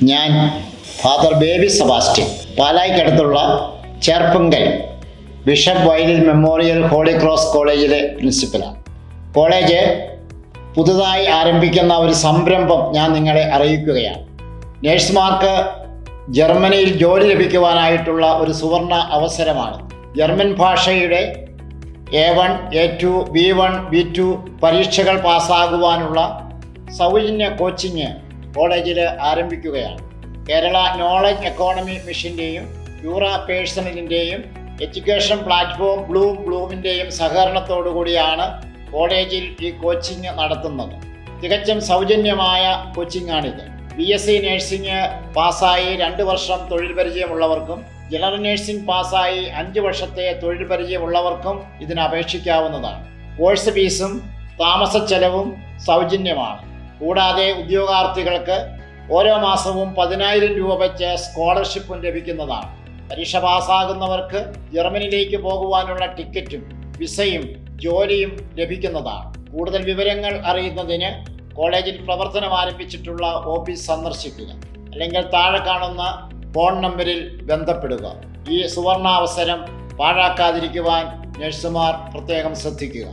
ഞാൻ ഫാദർ ബേബി സെബാസ്റ്റ്യൻ, പാലായ്ക്കടുത്തുള്ള Cherpunkal bishop Vayalil memorial holy cross കോളേജിലെ പ്രിൻസിപ്പലാണ്. കോളേജ് പുതുതായി ആരംഭിക്കുന്ന ഒരു സംരംഭം ഞാൻ നിങ്ങളെ അറിയിക്കുകയാണ്. നേഴ്സുമാർക്ക് ജർമ്മനിയിൽ ജോലി ലഭിക്കുവാനായിട്ടുള്ള ഒരു സുവർണ അവസരമാണ്. ജർമ്മൻ ഭാഷയുടെ A1, A2, B1, B2 പരീക്ഷകൾ പാസ്സാകുവാനുള്ള സൗജന്യ കോച്ചിങ് കോളേജിൽ ആരംഭിക്കുകയാണ്. കേരള നോളജ് എക്കോണമി മിഷൻ്റെയും യൂറ പേഴ്സണലിൻ്റെയും എഡ്യൂക്കേഷൻ പ്ലാറ്റ്ഫോം ബ്ലൂമിൻ്റെയും സഹകരണത്തോടു കൂടിയാണ് കോളേജിൽ ഈ കോച്ചിങ് നടത്തുന്നത്. തികച്ചും സൗജന്യമായ കോച്ചിങ്ങാണിത്. BSc നഴ്സിംഗ് പാസ്സായി 2 വർഷം തൊഴിൽ പരിചയമുള്ളവർക്കും ജനറൽ നഴ്സിംഗ് പാസ്സായി 5 വർഷത്തെ തൊഴിൽ പരിചയമുള്ളവർക്കും ഇതിന് അപേക്ഷിക്കാവുന്നതാണ്. കോഴ്സ് ഫീസും താമസച്ചെലവും സൗജന്യമാണ്. കൂടാതെ ഉദ്യോഗാർത്ഥികൾക്ക് ഓരോ മാസവും 10,000 രൂപ വെച്ച് സ്കോളർഷിപ്പും ലഭിക്കുന്നതാണ്. പരീക്ഷ പാസ്സാകുന്നവർക്ക് ജർമ്മനിയിലേക്ക് പോകുവാനുള്ള ടിക്കറ്റും വിസയും ജോലിയും ലഭിക്കുന്നതാണ്. കൂടുതൽ വിവരങ്ങൾ അറിയുന്നതിന് കോളേജിൽ പ്രവർത്തനം ആരംഭിച്ചിട്ടുള്ള ഓഫീസ് സന്ദർശിക്കുക, അല്ലെങ്കിൽ താഴെ കാണുന്ന ഫോൺ നമ്പറിൽ ബന്ധപ്പെടുക. ഈ സുവർണാവസരം പാഴാക്കാതിരിക്കുവാൻ നഴ്സുമാർ പ്രത്യേകം ശ്രദ്ധിക്കുക.